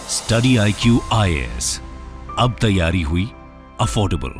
Study IQ IAS, अब तैयारी हुई अफोर्डेबल।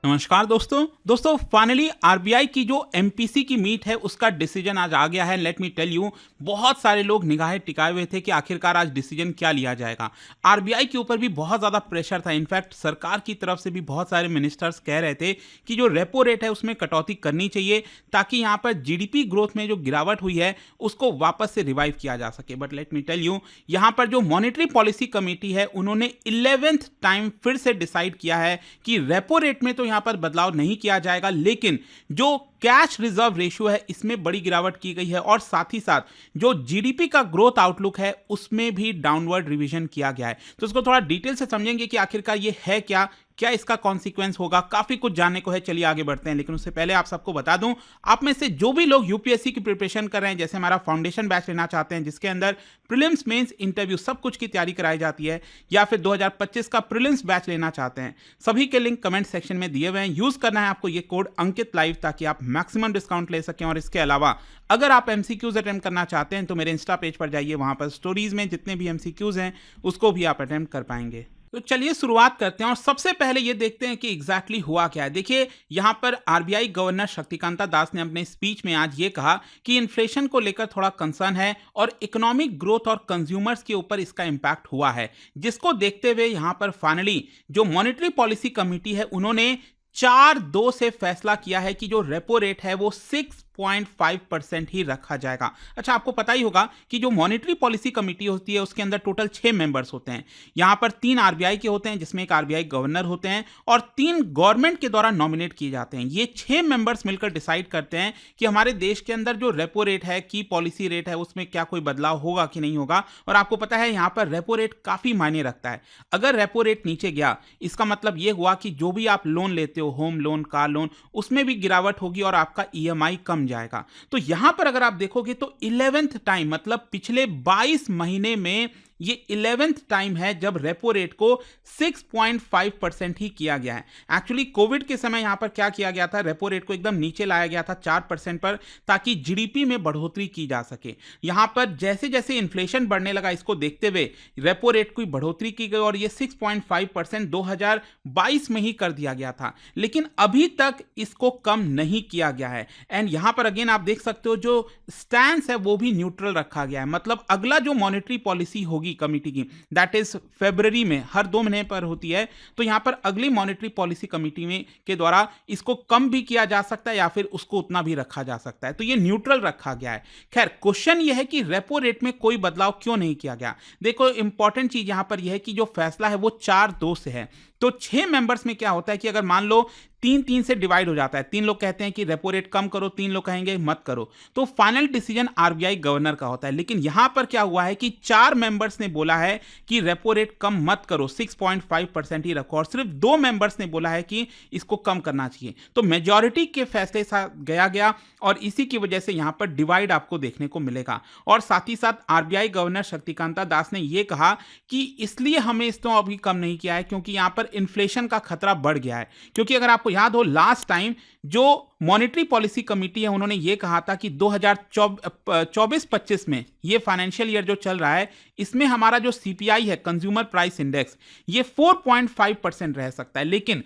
नमस्कार दोस्तों फाइनली आरबीआई की जो एमपीसी की मीट है उसका डिसीजन आज आ गया है। लेट मी टेल यू, बहुत सारे लोग निगाहें टिकाए हुए थे कि आखिरकार आज डिसीजन क्या लिया जाएगा। आरबीआई के ऊपर भी बहुत ज़्यादा प्रेशर था। इनफैक्ट सरकार की तरफ से भी बहुत सारे मिनिस्टर्स कह रहे थे कि जो रेपो रेट है उसमें कटौती करनी चाहिए ताकि यहाँ पर जीडीपी ग्रोथ में जो गिरावट हुई है उसको वापस से रिवाइव किया जा सके। But let me tell you, यहाँ पर जो मॉनेटरी पॉलिसी कमेटी है उन्होंने 11th टाइम फिर से डिसाइड किया है कि रेपो रेट में तो यहाँ पर बदलाव नहीं किया जाएगा, लेकिन जो कैश रिजर्व रेशियो है इसमें बड़ी गिरावट की गई है और साथ ही साथ जो जीडीपी का ग्रोथ आउटलुक है उसमें भी डाउनवर्ड रिवीजन किया गया है। तो इसको थोड़ा डिटेल से समझेंगे कि आखिरकार ये है क्या इसका कॉन्सिक्वेंस होगा। काफी कुछ जानने को है, चलिए आगे बढ़ते हैं। लेकिन उससे पहले आप सबको बता दूं, आप में से जो भी लोग यूपीएससी की प्रिपरेशन कर रहे हैं, जैसे हमारा फाउंडेशन बैच लेना चाहते हैं जिसके अंदर प्रीलिम्स मेंस इंटरव्यू सब कुछ की तैयारी कराई जाती है, या फिर 2025 का प्रीलिम्स बैच लेना चाहते हैं, सभी के लिंक कमेंट सेक्शन में दिए हुए हैं। यूज करना है आपको ये कोड अंकित लाइव ताकि आप मैक्सिमम डिस्काउंट ले सकें। और इसके अलावा अगर आप एमसीक्यूज अटेम्प्ट करना चाहते हैं तो मेरे इंस्टा पेज पर जाइए, वहां पर स्टोरीज में जितने भी एमसीक्यूज हैं उसको भी आप अटेम्प्ट कर पाएंगे। तो चलिए शुरुआत करते हैं और सबसे पहले ये देखते हैं कि एग्जैक्टली हुआ क्या है। देखिए, यहां पर आरबीआई गवर्नर शक्तिकांता दास ने अपने स्पीच में आज ये कहा कि इन्फ्लेशन को लेकर थोड़ा कंसर्न है और इकोनॉमिक ग्रोथ और कंज्यूमर्स के ऊपर इसका इंपैक्ट हुआ है, जिसको देखते हुए यहां पर फाइनली जो मॉनेटरी पॉलिसी कमेटी है उन्होंने 4-2 से फैसला किया है कि जो रेपो रेट है वो 6.5% ही रखा जाएगा। अच्छा, आपको पता ही होगा कि जो मॉनेटरी पॉलिसी कमेटी होती है उसके अंदर टोटल 6 मेंबर्स होते हैं। यहां पर 3 आरबीआई के होते हैं जिसमें एक आरबीआई गवर्नर होते हैं और 3 गवर्नमेंट के द्वारा नॉमिनेट किए जाते हैं। ये 6 मेंबर्स मिलकर डिसाइड करते हैं कि हमारे देश के अंदर जो रेपो रेट है, की पॉलिसी रेट है, उसमें क्या कोई बदलाव होगा कि नहीं होगा। और आपको पता है यहां पर रेपो रेट काफी मायने रखता है। अगर रेपो रेट नीचे गया इसका मतलब यह हुआ कि जो भी आप लोन लेते हो, होम लोन, कार लोन, उसमें भी गिरावट होगी और आपका ईएमआई कम जाएगा। तो यहां पर अगर आप देखोगे तो 11th टाइम, मतलब पिछले 22 महीने में ये 11th टाइम है जब रेपो रेट को 6.5% ही किया गया है। एक्चुअली कोविड के समय यहां पर क्या किया गया था, रेपो रेट को एकदम नीचे लाया गया था 4% पर, ताकि जीडीपी में बढ़ोतरी की जा सके। यहां पर जैसे जैसे इन्फ्लेशन बढ़ने लगा इसको देखते हुए रेपो रेट की बढ़ोतरी की गई और ये 6.5% 2022 में ही कर दिया गया था, लेकिन अभी तक इसको कम नहीं किया गया है। एंड यहां पर अगेन आप देख सकते हो जो स्टैंस है वो भी न्यूट्रल रखा गया है। मतलब अगला जो मॉनेटरी पॉलिसी होगी कमेटी की, दैट इज फरवरी में, हर 2 महीने पर होती है, तो यहां पर अगली मॉनेटरी पॉलिसी कमेटी में के द्वारा इसको कम भी किया जा सकता है या फिर उसको उतना भी रखा जा सकता है। तो ये न्यूट्रल रखा गया है। खैर, क्वेश्चन ये है कि रेपो रेट में कोई बदलाव क्यों नहीं किया गया। देखो, इंपॉर्टेंट चीज यहां पर यह है कि जो फैसला है वो 4-2 से है। तो 6 मेंबर्स में क्या होता है कि अगर मान लो 3-3 से डिवाइड हो जाता है, 3 लोग कहते हैं कि रेपो रेट कम करो, 3 लोग कहेंगे मत करो, तो फाइनल डिसीजन आरबीआई गवर्नर का होता है। लेकिन यहां पर क्या हुआ है कि 4 मेंबर्स ने बोला है कि रेपो रेट कम मत करो, 6.5% ही रखो, और सिर्फ 2 मेंबर्स ने बोला है कि इसको कम करना चाहिए। तो मेजॉरिटी के फैसले साथ गया और इसी की वजह से यहां पर डिवाइड आपको देखने को मिलेगा। और साथ ही साथ आरबीआई गवर्नर शक्तिकांता दास ने यह कहा कि इसलिए हमें इसको अभी कम नहीं किया है क्योंकि यहां पर इन्फ्लेशन का खतरा बढ़ गया है। क्योंकि अगर आपको याद हो, लास्ट टाइम जो मॉनेटरी पॉलिसी कमेटी है उन्होंने ये कहा था कि 2024-25 में, ये फाइनेंशियल ईयर जो चल रहा है, इसमें हमारा जो सीपीआई है, कंज्यूमर प्राइस इंडेक्स, ये 4.5% रह सकता है। लेकिन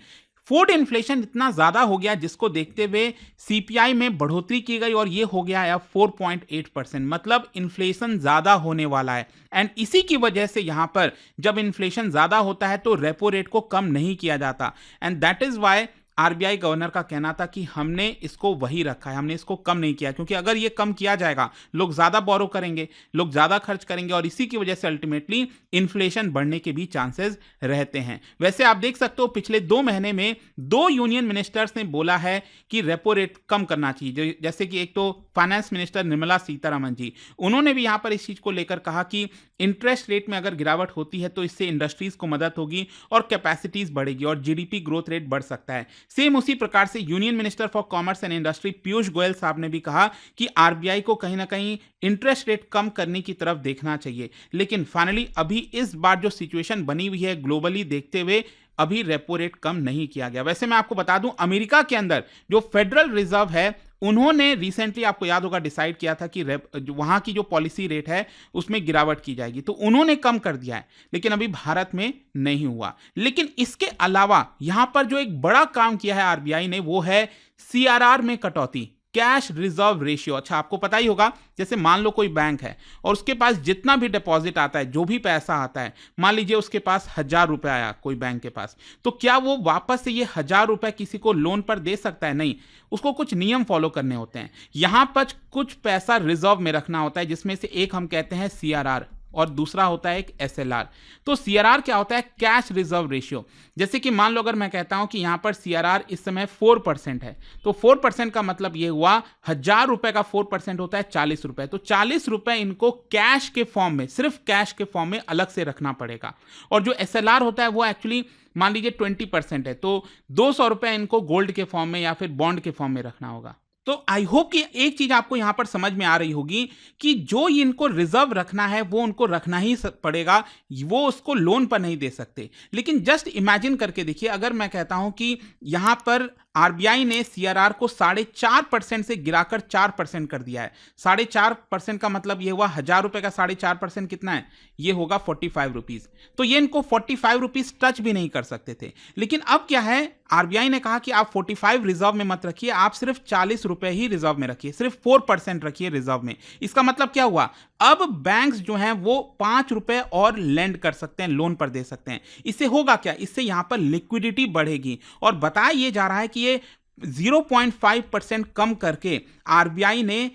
फूड इन्फ्लेशन इतना ज्यादा हो गया जिसको देखते हुए सीपीआई में बढ़ोतरी की गई और ये हो गया है 4.8%। मतलब इन्फ्लेशन ज्यादा होने वाला है। एंड इसी की वजह से यहां पर जब इन्फ्लेशन ज्यादा होता है तो रेपो रेट को कम नहीं किया जाता। And that is why RBI governor का कहना था कि हमने इसको वही रखा है, हमने इसको कम नहीं किया, क्योंकि अगर ये कम किया जाएगा लोग ज्यादा बोरो करेंगे, लोग ज्यादा खर्च करेंगे और इसी की वजह से अल्टीमेटली इन्फ्लेशन बढ़ने के भी चांसेस रहते हैं। वैसे आप देख सकते हो पिछले 2 महीने में 2 यूनियन मिनिस्टर्स ने बोला है कि रेपो रेट कम करना चाहिए। जैसे कि एक तो फाइनेंस मिनिस्टर निर्मला सीतारमण जी, उन्होंने भी यहां पर इस चीज को लेकर कहा कि इंटरेस्ट रेट में अगर गिरावट होती है तो इससे इंडस्ट्रीज को मदद होगी और कैपेसिटीज बढ़ेगी और जीडीपी ग्रोथ रेट बढ़ सकता है। सेम उसी प्रकार से union minister for commerce and industry Piyush Goyal साहब ने भी कहा कि आरबीआई को कहीं ना कहीं इंटरेस्ट रेट कम करने की तरफ देखना चाहिए। लेकिन फाइनली अभी इस बार जो सिचुएशन बनी हुई है ग्लोबली देखते हुए, अभी रेपो रेट कम नहीं किया गया। वैसे मैं आपको बता दूं, अमेरिका के अंदर जो फेडरल रिजर्व है उन्होंने रिसेंटली आपको याद होगा डिसाइड किया था कि वहां की जो पॉलिसी रेट है उसमें गिरावट की जाएगी, तो उन्होंने कम कर दिया है, लेकिन अभी भारत में नहीं हुआ। लेकिन इसके अलावा यहां पर जो एक बड़ा काम किया है आरबीआई ने वो है सीआरआर में कटौती, कैश रिजर्व रेशियो। अच्छा, आपको पता ही होगा, जैसे मान लो कोई बैंक है और उसके पास जितना भी डिपॉजिट आता है, जो भी पैसा आता है, मान लीजिए उसके पास 1,000 रुपए आया कोई बैंक के पास, तो क्या वो वापस से ये 1,000 रुपए किसी को लोन पर दे सकता है? नहीं, उसको कुछ नियम फॉलो करने होते हैं। यहां पर कुछ पैसा रिजर्व में रखना होता है, जिसमें से एक हम कहते हैं सीआरआर और दूसरा होता है एक एसएलआर। तो सीआरआर क्या होता है? Cash reserve ratio. जैसे कि मान लो अगर मैं कहता हूं कि यहां पर सीआरआर इस समय 4% है, तो 4% का मतलब यह हुआ 1,000 रुपए का 4% होता है 40 रुपए। तो 40 रुपए इनको कैश के फॉर्म में, सिर्फ कैश के फॉर्म में अलग से रखना पड़ेगा। और जो एसएलआर होता है वो एक्चुअली मान लीजिए 20% है, तो 200 रुपए इनको गोल्ड के फॉर्म में या फिर बॉन्ड के फॉर्म में रखना होगा। तो आई होप कि एक चीज आपको यहां पर समझ में आ रही होगी कि जो इनको रिजर्व रखना है वो उनको रखना ही पड़ेगा, वो उसको लोन पर नहीं दे सकते। लेकिन जस्ट इमेजिन करके देखिए, अगर मैं कहता हूं कि यहां पर आरबीआई ने सीआरआर को 4.5% से गिराकर 4% कर दिया है। 4.5% का मतलब यह हुआ 1,000 रुपए का 4.5% कितना है? यह होगा 45 रुपीज। तो ये इनको 45 रुपीज टच भी नहीं कर सकते थे। लेकिन अब क्या है, आरबीआई ने कहा कि आप 45 रिजर्व में मत रखिए, आप सिर्फ 40 रुपए ही रिजर्व में रखिए, सिर्फ 4% रखिए रिजर्व में। इसका मतलब क्या हुआ? अब बैंक्स जो हैं वो 5 रुपए और लेंड कर सकते हैं, लोन पर दे सकते हैं। इससे होगा क्या? इससे यहां पर लिक्विडिटी बढ़ेगी और बताया यह जा रहा है कि ये 0.5% कम करके आरबीआई ने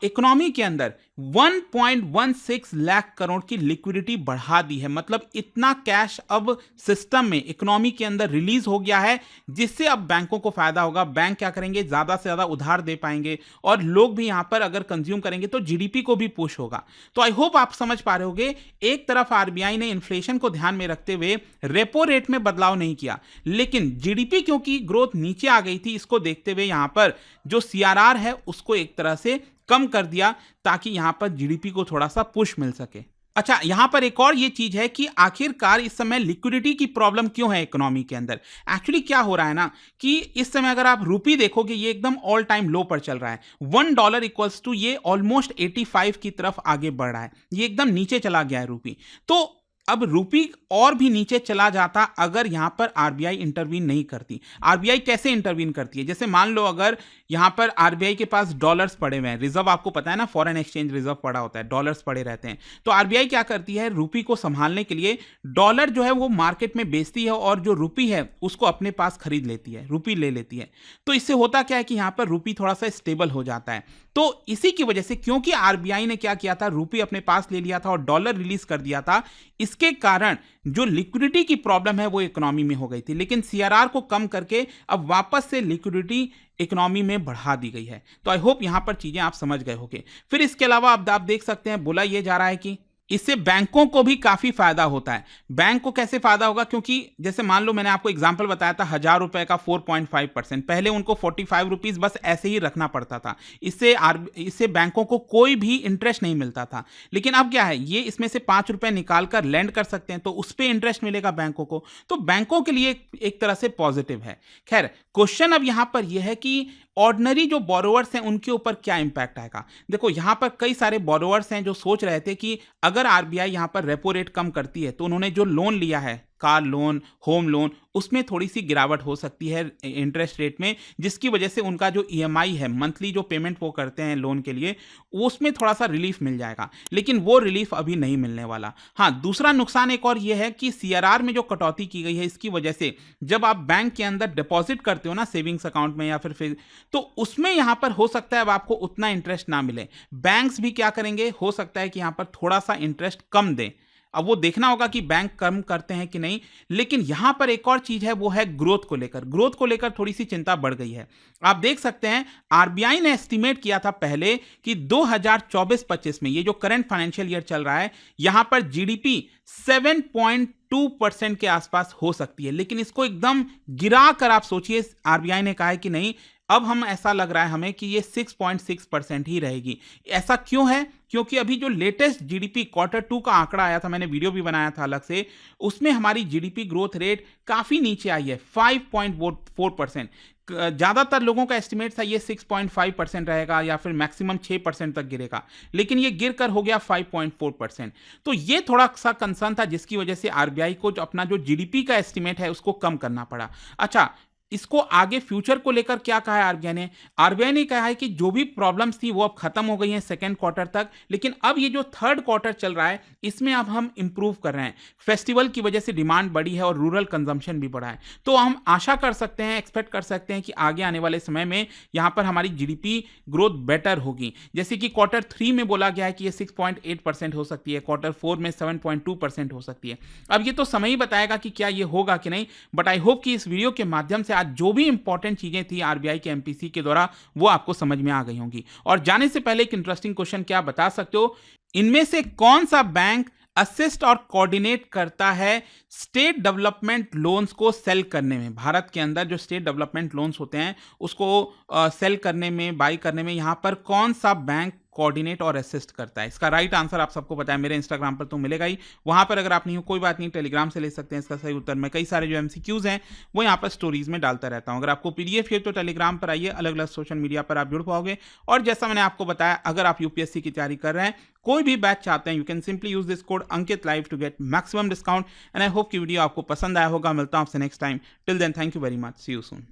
इकोनॉमी के अंदर 1.16 लाख करोड़ की लिक्विडिटी बढ़ा दी है। मतलब इतना कैश अब सिस्टम में, इकोनॉमी के अंदर रिलीज हो गया है, जिससे अब बैंकों को फायदा होगा। बैंक क्या करेंगे? ज्यादा से ज्यादा उधार दे पाएंगे और लोग भी यहां पर अगर कंज्यूम करेंगे तो जीडीपी को भी पुश होगा। तो आई होप आप समझ पा रहे होंगे, एक तरफ आरबीआई ने इन्फ्लेशन को ध्यान में रखते हुए रेपो रेट में बदलाव नहीं किया, लेकिन जीडीपी क्योंकि ग्रोथ नीचे आ गई थी, इसको देखते हुए यहां पर जो सीआरआर है उसको एक तरह से कम कर दिया, ताकि यहां पर जीडीपी को थोड़ा सा पुश मिल सके। अच्छा, यहां पर एक और ये चीज है कि आखिरकार इस समय लिक्विडिटी की प्रॉब्लम क्यों है इकोनॉमी के अंदर। एक्चुअली क्या हो रहा है ना कि इस समय अगर आप रूपी देखोगे, ये एकदम ऑल टाइम लो पर चल रहा है। $1 इक्वल्स टू ये ऑलमोस्ट 85 की तरफ आगे बढ़ रहा है, ये एकदम नीचे चला गया है रूपी। तो अब रूपी और भी नीचे चला जाता अगर यहां पर आरबीआई इंटरवीन नहीं करती। आरबीआई कैसे इंटरवीन करती है? जैसे मान लो अगर यहां पर आरबीआई के पास डॉलर्स पड़े हुए हैं, रिजर्व आपको पता है ना, फॉरेन एक्सचेंज रिजर्व पड़ा होता है, डॉलर्स पड़े रहते हैं, तो आरबीआई क्या करती है? रूपी को संभालने के लिए डॉलर जो है वो मार्केट में बेचती है और जो रूपी है उसको अपने पास खरीद लेती है, रूपी ले लेती है। तो इससे होता क्या है कि यहां पर रूपी थोड़ा सा स्टेबल हो जाता है। तो इसी की वजह से, क्योंकि आरबीआई ने क्या किया था, रूपी अपने पास ले लिया था और डॉलर रिलीज कर दिया था, इसके कारण जो लिक्विडिटी की प्रॉब्लम है वो इकोनॉमी में हो गई थी। लेकिन सीआरआर को कम करके अब वापस से लिक्विडिटी इकोनॉमी में बढ़ा दी गई है। तो आई होप यहां पर चीजें आप समझ गए होंगे। फिर इसके अलावा अब आप देख सकते हैं, बोला यह जा रहा है कि इससे बैंकों को भी काफी फायदा होता है। बैंक को कैसे फायदा होगा? क्योंकि जैसे मान लो मैंने आपको एग्जांपल बताया था 1,000 रुपए का 4.5%, पहले उनको 45 रुपीज बस ऐसे ही रखना पड़ता था, इससे बैंकों को कोई भी इंटरेस्ट नहीं मिलता था। लेकिन अब क्या है, ये इसमें से 5 रुपए निकालकर लैंड कर सकते हैं, तो उस पर इंटरेस्ट मिलेगा बैंकों को। तो बैंकों के लिए एक तरह से पॉजिटिव है। खैर, क्वेश्चन अब यहां पर यह है कि ऑर्डिनरी जो बोरोवर्स हैं उनके ऊपर क्या इंपैक्ट आएगा। देखो, यहां पर कई सारे बोरोवर्स हैं जो सोच रहे थे कि अगर आरबीआई यहां पर रेपो रेट कम करती है तो उन्होंने जो लोन लिया है, कार लोन, होम लोन, उसमें थोड़ी सी गिरावट हो सकती है इंटरेस्ट रेट में, जिसकी वजह से उनका जो ईएमआई है, मंथली जो पेमेंट वो करते हैं लोन के लिए, उसमें थोड़ा सा रिलीफ मिल जाएगा। लेकिन वो रिलीफ अभी नहीं मिलने वाला। हाँ, दूसरा नुकसान एक और ये है कि सीआरआर में जो कटौती की गई है, इसकी वजह से जब आप बैंक के अंदर डिपॉजिट करते हो ना, सेविंग्स अकाउंट में या फिर तो उसमें यहां पर हो सकता है अब आपको उतना इंटरेस्ट ना मिले। बैंक्स भी क्या करेंगे, हो सकता है कि यहां पर थोड़ा सा इंटरेस्ट कम दें। अब वो देखना होगा कि बैंक कम करते हैं कि नहीं। लेकिन यहां पर एक और चीज है, वो है ग्रोथ को लेकर। ग्रोथ को लेकर थोड़ी सी चिंता बढ़ गई है। आप देख सकते हैं, आरबीआई ने एस्टिमेट किया था पहले कि 2024-25 में, ये जो करंट फाइनेंशियल ईयर चल रहा है, यहां पर जीडीपी 7.2% के आसपास हो सकती है। लेकिन इसको एकदम गिरा कर आप सोचिए, आरबीआई ने कहा है कि नहीं, अब हम ऐसा लग रहा है हमें कि ये 6.6% ही रहेगी। ऐसा क्यों है? क्योंकि अभी जो लेटेस्ट जीडीपी Q2 का आंकड़ा आया था, मैंने वीडियो भी बनाया था अलग से, उसमें हमारी जीडीपी ग्रोथ रेट काफी नीचे आई है, 5.4%। ज़्यादातर लोगों का एस्टिमेट था ये 6.5% रहेगा या फिर मैक्सिमम 6% तक गिरेगा, लेकिन ये गिर कर हो गया 5.4%। तो ये थोड़ा सा कंसर्न था, जिसकी वजह से आरबीआई को अपना जो जीडीपी का एस्टिमेट है उसको कम करना पड़ा। अच्छा, इसको आगे फ्यूचर को लेकर क्या कहा है आरबीआई ने? आरबीआई ने कहा है कि जो भी प्रॉब्लम्स थी वो अब खत्म हो गई हैं सेकंड क्वार्टर तक, लेकिन अब ये जो थर्ड क्वार्टर चल रहा है इसमें अब हम इंप्रूव कर रहे हैं। फेस्टिवल की वजह से डिमांड बढ़ी है और रूरल कंजम्पशन भी बढ़ा है, तो हम आशा कर सकते हैं, एक्सपेक्ट कर सकते हैं कि आगे आने वाले समय में यहाँ पर हमारी जीडीपी ग्रोथ बेटर होगी। जैसे कि क्वार्टर 3 में बोला गया है कि ये 6.8% हो सकती है, क्वार्टर 4 में 7.2% हो सकती है। अब ये तो समय ही बताएगा कि क्या ये होगा कि नहीं, बट आई होप कि इस वीडियो के माध्यम से जो भी इंपॉर्टेंट चीजें थी आरबीआई के एमपीसी के द्वारा वो आपको समझ में आ गई होंगी। और जाने से पहले एक इंटरेस्टिंग क्वेश्चन, क्या बता सकते हो इनमें से कौन सा बैंक असिस्ट और कोऑर्डिनेट करता है स्टेट डेवलपमेंट लोन्स को सेल करने में? भारत के अंदर जो स्टेट डेवलपमेंट लोन्स होते हैं उसको सेल करने में, बाई करने में, यहां पर कौन सा बैंक कोऑर्डिनेट और असिस्ट करता है? इसका राइट आंसर आप सबको पता है, मेरे इंस्टाग्राम पर तो मिलेगा ही, वहां पर अगर आप नहीं हो कोई बात नहीं, टेलीग्राम से ले सकते हैं इसका सही उत्तर। मैं कई सारे जो एमसीक्यूज हैं वो यहाँ पर स्टोरीज में डालता रहता हूँ। अगर आपको पीडीएफ चाहिए तो टेलीग्राम पर आइए, अलग अलग सोशल मीडिया पर आप जुड़ पाओगे। और जैसा मैंने आपको बताया, अगर आप यूपीएससी की तैयारी कर रहे हैं, कोई भी बैच चाहते हैं, you can simply use this code Ankit live to get maximum discount. And I hope कि वीडियो आपको पसंद आया होगा। मिलता हूं आपसे next time. Till then, thank you very much, see you soon.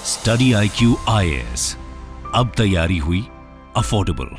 Study IQ IAS, अब तैयारी हुई अफोर्डेबल।